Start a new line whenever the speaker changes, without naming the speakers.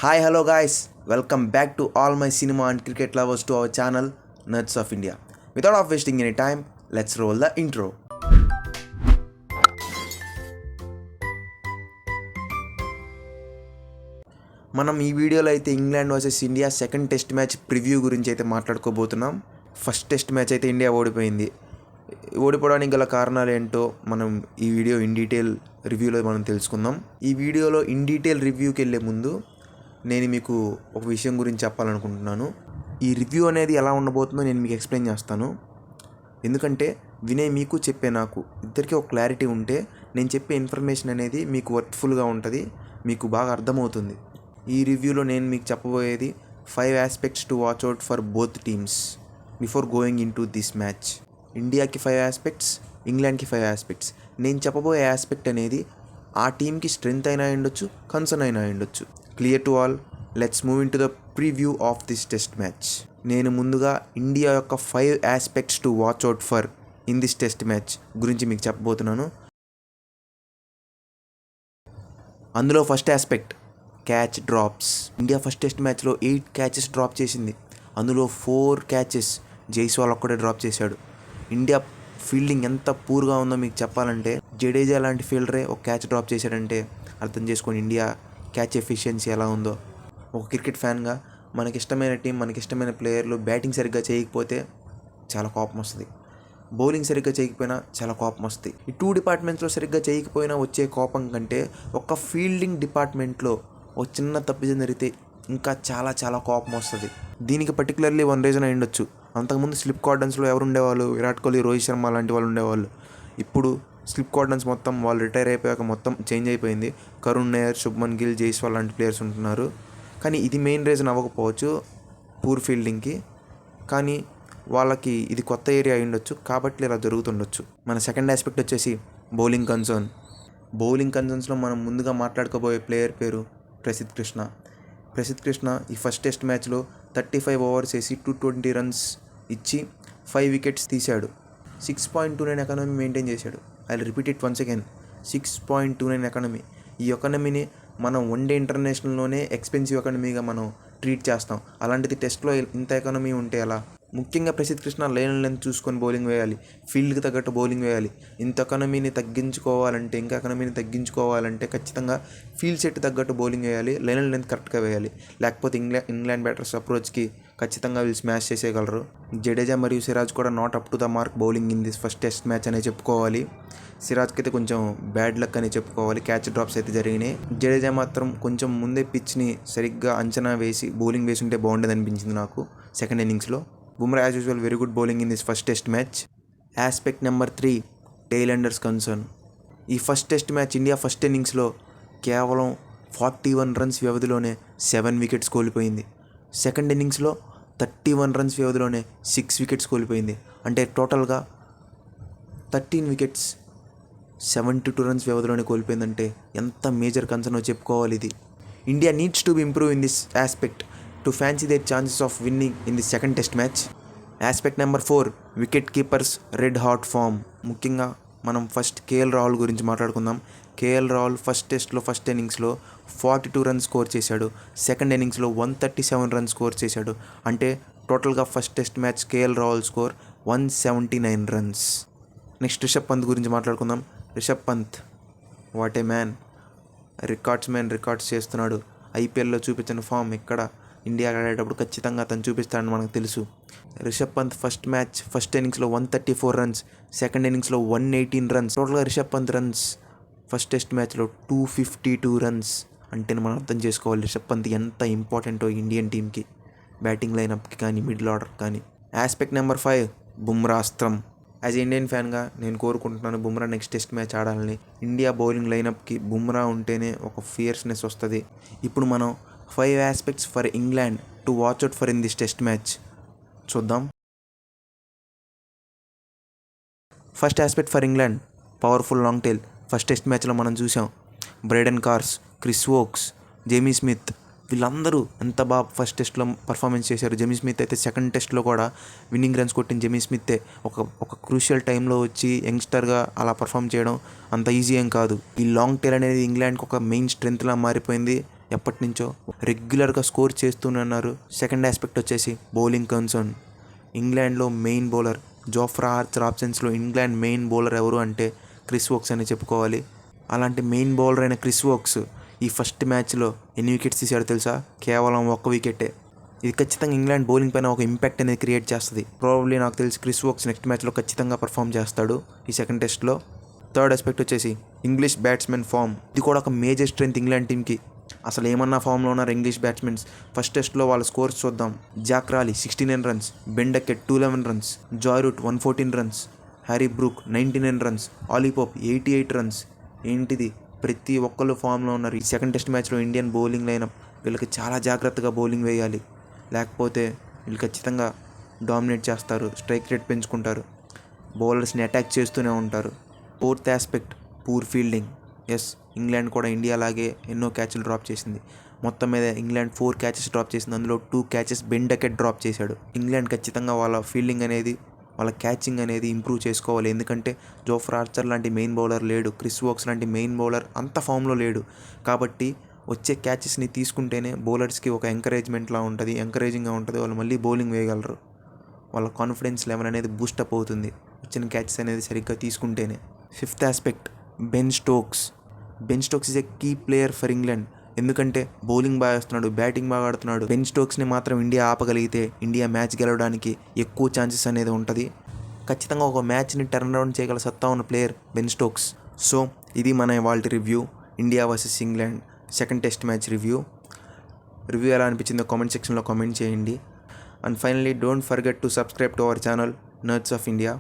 Hi, hello guys. Welcome back to all my cinema and cricket lovers to our channel Nerds of India. Without wasting any time, let's roll the intro. మనం ఈ వీడియోలో అయితే England versus India second test match preview గురించి అయితే మాట్లాడుకోబోతున్నాం. First test match అయితే India ఓడిపోయింది. ఓడిపోవడానికి గల కారణాలు ఏంటో మనం ఈ వీడియో ఇన్ డీటెయిల్ రివ్యూలో మనం తెలుసుకుందాం. ఈ వీడియోలో ఇన్ డీటెయిల్ రివ్యూకి వెళ్ళే ముందు నేను మీకు ఒక విషయం గురించి చెప్పాలనుకుంటున్నాను. ఈ రివ్యూ అనేది ఎలా ఉండబోతుందో నేను మీకు ఎక్స్ప్లెయిన్ చేస్తాను. ఎందుకంటే వినే మీకు చెప్పే నాకు ఇద్దరికీ ఒక క్లారిటీ ఉంటే నేను చెప్పే ఇన్ఫర్మేషన్ అనేది మీకు వర్త్ఫుల్గా ఉంటుంది, మీకు బాగా అర్థమవుతుంది. ఈ రివ్యూలో నేను మీకు చెప్పబోయేది 5 aspects to watch out for both teams before going in to this match. ఇండియాకి 5 ఆస్పెక్ట్స్, ఇంగ్లాండ్కి 5 ఆస్పెక్ట్స్. నేను చెప్పబోయే ఆస్పెక్ట్ అనేది ఆ టీంకి స్ట్రెంగ్త్ అయినా ఉండొచ్చు, కన్సర్న్ అయినా ఉండొచ్చు. Clear to all, let's move in to the preview of this test match. నేను ముందుగా ఇండియా యొక్క 5 aspects to watch out for in this test match గురించి మీకు చెప్పబోతున్నాను. అందులో first aspect catch drops. India first test మ్యాచ్లో 8 క్యాచెస్ డ్రాప్ చేసింది. అందులో 4 క్యాచెస్ జైస్వాల్ ఒక్కడే డ్రాప్ చేశాడు. ఇండియా ఫీల్డింగ్ ఎంత పూర్గా ఉందో మీకు చెప్పాలంటే, జడేజా లాంటి ఫీల్డరే ఒక క్యాచ్ డ్రాప్ చేశాడంటే అర్థం చేసుకొని ఇండియా క్యాచ్ ఎఫిషియన్సీ ఎలా ఉందో. ఒక క్రికెట్ ఫ్యాన్గా మనకిష్టమైన టీం, మనకిష్టమైన ప్లేయర్లు బ్యాటింగ్ సరిగ్గా చేయకపోతే చాలా కోపం వస్తుంది, బౌలింగ్ సరిగ్గా చేయకపోయినా చాలా కోపం వస్తుంది. ఈ 2 డిపార్ట్మెంట్స్లో సరిగ్గా చేయకపోయినా వచ్చే కోపం కంటే ఒక ఫీల్డింగ్ డిపార్ట్మెంట్లో ఒక చిన్న తప్పిదం జరిగితే ఇంకా చాలా చాలా కోపం వస్తుంది. దీనికి పర్టికులర్లీ వన్ రీజన్ అయి ఉండొచ్చు. అంతకుముందు స్లిప్ కార్డన్స్లో ఎవరు ఉండేవాళ్ళు? విరాట్ కోహ్లీ, రోహిత్ శర్మ లాంటి వాళ్ళు ఉండేవాళ్ళు. ఇప్పుడు స్లిప్ కార్డన్స్ మొత్తం వాళ్ళు రిటైర్ అయిపోయాక మొత్తం చేంజ్ అయిపోయింది. కరుణ్ నాయర్, శుభ్మన్ గిల్, జైస్వాల్ లాంటి ప్లేయర్స్ ఉంటున్నారు. కానీ ఇది మెయిన్ రీజన్ అవ్వకపోవచ్చు పూర్ ఫీల్డింగ్కి, కానీ వాళ్ళకి ఇది కొత్త ఏరియా అయి ఉండొచ్చు, కాబట్టి ఇలా జరుగుతుండొచ్చు. మన సెకండ్ ఆస్పెక్ట్ వచ్చేసి బౌలింగ్ కన్సర్న్. బౌలింగ్ కన్సర్న్స్లో మనం ముందుగా మాట్లాడుకోబోయే ప్లేయర్ పేరు ప్రసిద్ధ్ కృష్ణ. ప్రసిద్ధ్ కృష్ణ ఈ ఫస్ట్ టెస్ట్ మ్యాచ్లో 35 ఓవర్స్ వేసి 220 రన్స్ ఇచ్చి 5 వికెట్స్ తీశాడు. 6.29 ఎకానమీ మెయింటైన్ చేశాడు. I repeat it once again, 6.29 economy. ఈ ఎకానమీని మనం వన్డే ఇంటర్నేషనల్లోనే ఎక్స్పెన్సివ్ ఎకానమీగా మనం ట్రీట్ చేస్తాం. అలాంటిది టెస్ట్లో ఇంత ఎకానమీ ఉంటే ఎలా? ముఖ్యంగా ప్రసిద్ధ్ కృష్ణ లైన్ లెంత్ చూసుకొని బౌలింగ్ వేయాలి, ఫీల్డ్కి తగ్గట్టు బౌలింగ్ వేయాలి. ఇంత ఎకానమీని తగ్గించుకోవాలంటే, ఇంకా ఎకానమీని తగ్గించుకోవాలంటే ఖచ్చితంగా ఫీల్డ్ సెట్ తగ్గట్టు బౌలింగ్ వేయాలి, లైన్ లెంత్ కరెక్ట్గా వేయాలి. లేకపోతే ఇంగ్లాండ్ బ్యాటర్స్ అప్రోచ్కి ఖచ్చితంగా వీళ్ళు స్మాష్ చేసేయగలరు. జడేజా మరియు సిరాజ్ కూడా not up to the mark bowling in this first test match అనే చెప్పుకోవాలి. సిరాజ్కి అయితే కొంచెం బ్యాడ్ లక్ అని చెప్పుకోవాలి, క్యాచ్ డ్రాప్స్ అయితే జరిగినాయి. జడేజా మాత్రం కొంచెం ముందే పిచ్ని సరిగ్గా అంచనా వేసి బౌలింగ్ వేసి ఉంటే బాగుండేది అనిపించింది నాకు సెకండ్ ఇన్నింగ్స్లో. Bumrah as usual very good bowling in this first test match. Aspect number 3 tail enders concern. ఈ first test match India first ఇన్నింగ్స్లో కేవలం 41 రన్స్ వ్యవధిలోనే 7 వికెట్స్ కోల్పోయింది. సెకండ్ ఇన్నింగ్స్లో 31 రన్స్ వ్యవధిలోనే 6 వికెట్స్ కోల్పోయింది. అంటే టోటల్గా 13 వికెట్స్ 72 రన్స్ వ్యవధిలోనే కోల్పోయిందంటే ఎంత మేజర్ కన్సర్న్ చెప్పుకోవాలి ఇది. India needs to be improve in this aspect to fancy their chances of winning in the second test match. Aspect number 4 wicket keepers red hot form. ముఖ్యంగా మనం first KL Rahul గురించి మాట్లాడుకుందాం. KL Rahul first టెస్ట్లో first ఇన్నింగ్స్లో 42 runs score చేశాడు. Second ఇన్నింగ్స్లో 137 runs score చేశాడు. అంటే టోటల్గా first test match KL Rahul score 179 runs. Next Rishabh Pant గురించి మాట్లాడుకుందాం. Rishabh Pant what a man, records చేస్తున్నాడు. ఐపీఎల్లో చూపించిన ఫామ్ ఇక్కడ ఇండియా ఆడేటప్పుడు ఖచ్చితంగా అతను చూపిస్తాడని మనకు తెలుసు. రిషబ్ పంత్ ఫస్ట్ ఇన్నింగ్స్లో 134 రన్స్, సెకండ్ ఇన్నింగ్స్లో 118 రన్స్. టోటల్గా Rishabh Pant runs first test మ్యాచ్లో 252 రన్స్. అంటే మనం అర్థం చేసుకోవాలి రిషబ్ పంత్ ఎంత ఇంపార్టెంటో ఇండియన్ టీంకి, బ్యాటింగ్ లైనప్కి కానీ మిడిల్ ఆర్డర్ కానీ. ఆస్పెక్ట్ నెంబర్ 5 బుమ్రా అస్త్రం. యాజ్ ఇండియన్ ఫ్యాన్గా నేను కోరుకుంటున్నాను బుమ్రా నెక్స్ట్ టెస్ట్ మ్యాచ్ ఆడాలని. ఇండియా బౌలింగ్ లైనప్కి బుమ్రా ఉంటేనే ఒక ఫియర్స్నెస్ వస్తుంది. ఇప్పుడు మనం 5 aspects for England to watch out for in this test match చూద్దాం. First aspect for England powerful long tail. First test మ్యాచ్లో మనం చూసాం Brydon Carse, Chris Woakes, Jamie Smith, వీళ్ళందరూ ఎంత బాగా ఫస్ట్ టెస్ట్లో పర్ఫార్మెన్స్ చేశారు. జేమీ స్మిత్ అయితే సెకండ్ టెస్ట్లో కూడా విన్నింగ్ రన్స్ కొట్టిన జేమీ స్మిత్తే ఒక క్రూషియల్ టైంలో వచ్చి యంగ్స్టర్గా అలా పర్ఫామ్ చేయడం అంత ఈజీ ఏం కాదు. ఈ లాంగ్ టైల్ అనేది ఇంగ్లాండ్కి ఒక మెయిన్ స్ట్రెంగ్త్లా మారిపోయింది. ఎప్పటి నుంచో రెగ్యులర్గా స్కోర్ చేస్తూనే ఉన్నారు. సెకండ్ ఆస్పెక్ట్ వచ్చేసి బౌలింగ్ కన్సర్న్. ఇంగ్లాండ్లో మెయిన్ బౌలర్ జోఫ్రా ఆర్చర్ ఆప్షన్స్లో ఇంగ్లాండ్ మెయిన్ బౌలర్ ఎవరు అంటే క్రిస్ వోక్స్ అని చెప్పుకోవాలి. అలాంటి మెయిన్ బౌలర్ అయిన క్రిస్ వోక్స్ ఈ ఫస్ట్ మ్యాచ్లో ఎన్ని వికెట్స్ తీసాడో తెలుసా? కేవలం 1 వికెటే. ఇది ఖచ్చితంగా ఇంగ్లాండ్ బౌలింగ్ పైన ఒక ఇంపాక్ట్ అనేది క్రియేట్ చేస్తుంది. ప్రాబబ్లీ నాకు తెలిసి క్రిస్ వోక్స్ నెక్స్ట్ మ్యాచ్లో ఖచ్చితంగా పర్ఫామ్ చేస్తాడు ఈ సెకండ్ టెస్ట్లో. థర్డ్ ఆస్పెక్ట్ వచ్చేసి ఇంగ్లీష్ బ్యాట్స్మెన్ ఫామ్. ఇది కూడా ఒక మేజర్ స్ట్రెంత్ ఇంగ్లాండ్ టీమ్కి. అసలు ఏమన్నా ఫామ్లో ఉన్నారు ఇంగ్లీష్ బ్యాట్స్మెన్స్. ఫస్ట్ టెస్ట్లో వాళ్ళ స్కోర్స్ చూద్దాం. Zak Crawley 69 runs, Ben Duckett 211 runs, Joe Root 114 runs, Harry Brook 99 runs, Ollie Pope 88 runs. ఏంటిది, ప్రతి ఒక్కళ్ళు ఫామ్లో ఉన్నారు. ఈ సెకండ్ టెస్ట్ మ్యాచ్లో ఇండియన్ బౌలింగ్ లైనప్ వీళ్ళకి చాలా జాగ్రత్తగా బౌలింగ్ వేయాలి, లేకపోతే వీళ్ళు ఖచ్చితంగా డామినేట్ చేస్తారు, స్ట్రైక్ రేట్ పెంచుకుంటారు, బౌలర్స్ని అటాక్ చేస్తూనే ఉంటారు. Fourth aspect poor fielding. Yes, England కూడా ఇండియా లాగే ఎన్నో క్యాచ్లు డ్రాప్ చేసింది. మొత్తం మీద ఇంగ్లాండ్ 4 క్యాచెస్ డ్రాప్ చేసింది. అందులో 2 క్యాచెస్ బెన్ డకెట్ డ్రాప్ చేశాడు. ఇంగ్లాండ్ ఖచ్చితంగా వాళ్ళ ఫీల్డింగ్ అనేది, వాళ్ళ క్యాచింగ్ అనేది ఇంప్రూవ్ చేసుకోవాలి. ఎందుకంటే జోఫ్రా ఆర్చర్ లాంటి మెయిన్ బౌలర్ లేడు, క్రిస్ వోక్స్ లాంటి మెయిన్ బౌలర్ అంత ఫామ్లో లేడు. కాబట్టి వచ్చే క్యాచెస్ని తీసుకుంటేనే బౌలర్స్కి ఒక ఎంకరేజ్మెంట్లా ఉంటుంది, ఎంకరేజింగ్గా ఉంటుంది. వాళ్ళు మళ్ళీ బౌలింగ్ వేయగలరు. వాళ్ళ కాన్ఫిడెన్స్ లెవెల్ అనేది బూస్టప్ అవుతుంది వచ్చిన క్యాచెస్ అనేది సరిగ్గా తీసుకుంటేనే. Fifth aspect Ben Stokes. Ben Stokes is a key player for England. ఎందుకంటే బౌలింగ్ బాగా వేస్తున్నాడు, బ్యాటింగ్ బాగా ఆడుతున్నాడు. బెన్ స్టోక్స్ని మాత్రం ఇండియా ఆపగలిగితే ఇండియా మ్యాచ్ గెలవడానికి ఎక్కువ ఛాన్సెస్ అనేది ఉంటుంది. ఖచ్చితంగా ఒక మ్యాచ్ని టర్న్ అరౌండ్ చేయగల సత్తా ఉన్న ప్లేయర్ బెన్ స్టోక్స్. సో ఇది మన ఇవాల్టి review, India versus England second test match review ఎలా అనిపించిందో కామెంట్ సెక్షన్లో కామెంట్ చేయండి. And finally don't forget to subscribe to our channel Nerds of India.